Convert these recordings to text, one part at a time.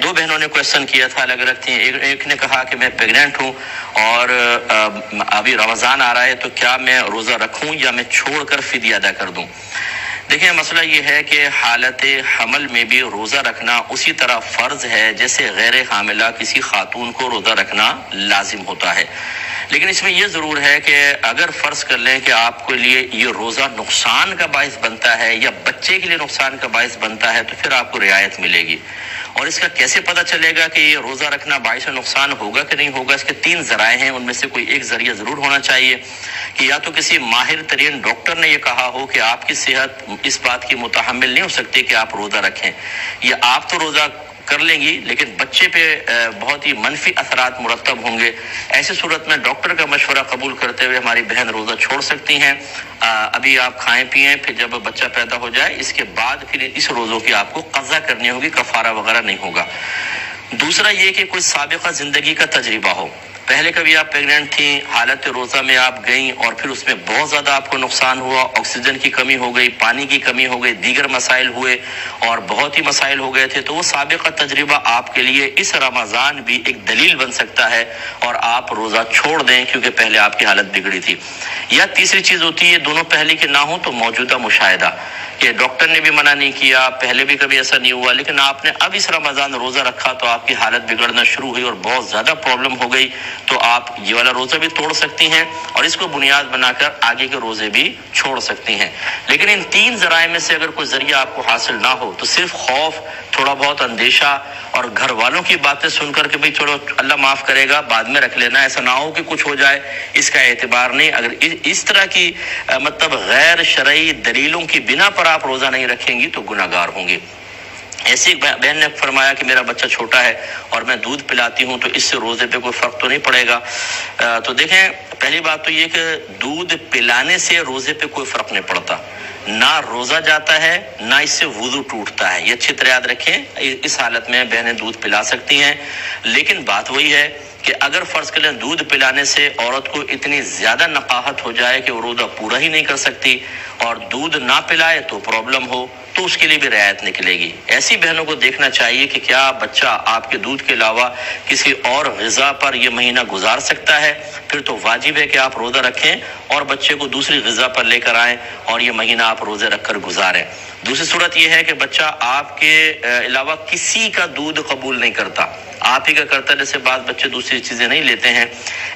دو بہنوں نے کویشچن کیا تھا، الگ الگ تھیں. ایک نے کہا کہ میں پیگنٹ ہوں اور ابھی رمضان آ رہا ہے، تو کیا میں روزہ رکھوں یا میں چھوڑ کر فدیہ ادا کر دوں؟ دیکھیں، مسئلہ یہ ہے کہ حالت حمل میں بھی روزہ رکھنا اسی طرح فرض ہے جیسے غیر حاملہ کسی خاتون کو روزہ رکھنا لازم ہوتا ہے. لیکن اس میں یہ ضرور ہے کہ اگر فرض کر لیں کہ آپ کے لیے یہ روزہ نقصان کا باعث بنتا ہے یا بچے کے لیے نقصان کا باعث بنتا ہے، تو پھر آپ کو رعایت ملے گی. اور اس کا کیسے پتہ چلے گا کہ یہ روزہ رکھنا باعث نقصان ہوگا کہ نہیں ہوگا؟ اس کے 3 ذرائع ہیں، ان میں سے کوئی ایک ذریعہ ضرور ہونا چاہیے کہ یا تو کسی ماہر ترین ڈاکٹر نے یہ کہا ہو کہ آپ کی صحت اس بات کی متحمل نہیں ہو سکتی کہ آپ روزہ رکھیں، یا آپ تو روزہ کر لیں گی لیکن بچے پہ بہت ہی منفی اثرات مرتب ہوں گے. ایسی صورت میں ڈاکٹر کا مشورہ قبول کرتے ہوئے ہماری بہن روزہ چھوڑ سکتی ہیں. ابھی آپ کھائیں پئیں، پھر جب بچہ پیدا ہو جائے اس کے بعد پھر اس روزوں کی آپ کو قضا کرنی ہوگی، کفارہ وغیرہ نہیں ہوگا. دوسرا یہ کہ کوئی سابقہ زندگی کا تجربہ ہو. پہلے کبھی آپ پیگنٹ تھیں، حالت روزہ میں آپ گئیں اور پھر اس میں بہت زیادہ آپ کو نقصان ہوا، آکسیجن کی کمی ہو گئی، پانی کی کمی ہو گئی، دیگر مسائل ہوئے اور بہت ہی مسائل ہو گئے تھے، تو وہ سابقہ تجربہ آپ کے لیے اس رمضان بھی ایک دلیل بن سکتا ہے اور آپ روزہ چھوڑ دیں کیونکہ پہلے آپ کی حالت بگڑی تھی. یا تیسری چیز ہوتی ہے، دونوں پہلے کے نہ ہوں تو موجودہ مشاہدہ، کہ ڈاکٹر نے بھی منع نہیں کیا، پہلے بھی کبھی ایسا نہیں ہوا، لیکن آپ نے اب اس رمضان روزہ رکھا تو آپ کی حالت بگڑنا شروع ہوئی اور بہت زیادہ پرابلم ہو گئی، تو آپ یہ والا روزہ بھی توڑ سکتی ہیں اور اس کو بنیاد بنا کر آگے کے روزے بھی چھوڑ سکتی ہیں. لیکن ان 3 ذرائع میں سے اگر کوئی ذریعہ آپ کو حاصل نہ ہو تو صرف خوف، تھوڑا بہت اندیشہ اور گھر والوں کی باتیں سن کر کہ بھئی چھوڑو اللہ معاف کرے گا بعد میں رکھ لینا، ایسا نہ ہو کہ کچھ ہو جائے، اس کا اعتبار نہیں. اگر اس طرح کی مطلب غیر شرعی دلیلوں کی بنا پر آپ روزہ نہیں رکھیں گی تو گناہ گار ہوں گے. ایسی ایک بہن نے فرمایا کہ میرا بچہ چھوٹا ہے اور میں دودھ پلاتی ہوں تو اس سے روزے پہ کوئی فرق تو نہیں پڑے گا؟ تو دیکھیں، پہلی بات تو یہ کہ دودھ پلانے سے روزے پہ کوئی فرق نہیں پڑتا، نہ روزہ جاتا ہے نہ اس سے وضو ٹوٹتا ہے. یہ اچھی طرح یاد رکھیں، اس حالت میں بہنیں دودھ پلا سکتی ہیں. لیکن بات وہی ہے کہ اگر فرض کریں دودھ پلانے سے عورت کو اتنی زیادہ نقاہت ہو جائے کہ وہ روزہ پورا ہی نہیں کر سکتی اور دودھ نہ پلائے تو پرابلم ہو، تو اس کے لیے بھی رعایت نکلے گی. ایسی بہنوں کو دیکھنا چاہیے کہ کیا بچہ آپ کے دودھ کے علاوہ کسی اور غذا پر یہ مہینہ گزار سکتا ہے، پھر تو واجب ہے کہ آپ روزہ رکھیں اور بچے کو دوسری غذا پر لے کر آئیں اور یہ مہینہ آپ روزے رکھ کر گزاریں. دوسری صورت یہ ہے کہ بچہ آپ کے علاوہ کسی کا دودھ قبول نہیں کرتا، آپ ہی کا کرتا ہے، جیسے بعض بچے دوسری چیزیں نہیں لیتے ہیں.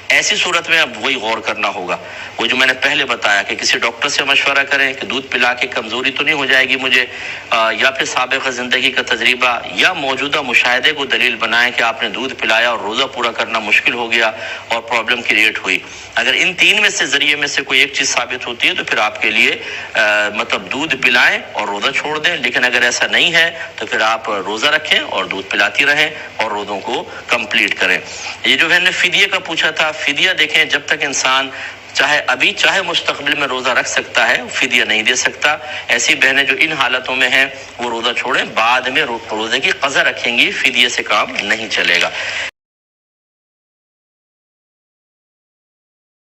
ایسی صورت میں اب وہی غور کرنا ہوگا، وہ جو میں نے پہلے بتایا کہ کسی ڈاکٹر سے مشورہ کریں کہ دودھ پلا کے کمزوری تو نہیں ہو جائے گی مجھے، یا پھر سابقہ زندگی کا تجربہ یا موجودہ مشاہدے کو دلیل بنائیں کہ آپ نے دودھ پلایا اور روزہ پورا کرنا مشکل ہو گیا اور پرابلم کریٹ ہوئی. اگر ان 3 میں سے ذریعے میں سے کوئی ایک چیز ثابت ہوتی ہے تو پھر آپ کے لیے مطلب دودھ پلائیں اور روزہ چھوڑ دیں. لیکن اگر ایسا نہیں ہے تو پھر آپ روزہ رکھیں اور دودھ پلاتی رہیں اور روزوں کو کمپلیٹ کریں. یہ جو ہے نے فدیے کا پوچھا تھا، فدیہ دیکھیں جب تک انسان چاہے ابھی چاہے مستقبل میں روزہ رکھ سکتا ہے، فدیہ نہیں دے سکتا. ایسی بہنیں جو ان حالتوں میں ہیں وہ روزہ چھوڑیں، بعد میں روزے کی قضا رکھیں گی، فدیے سے کام نہیں چلے گا.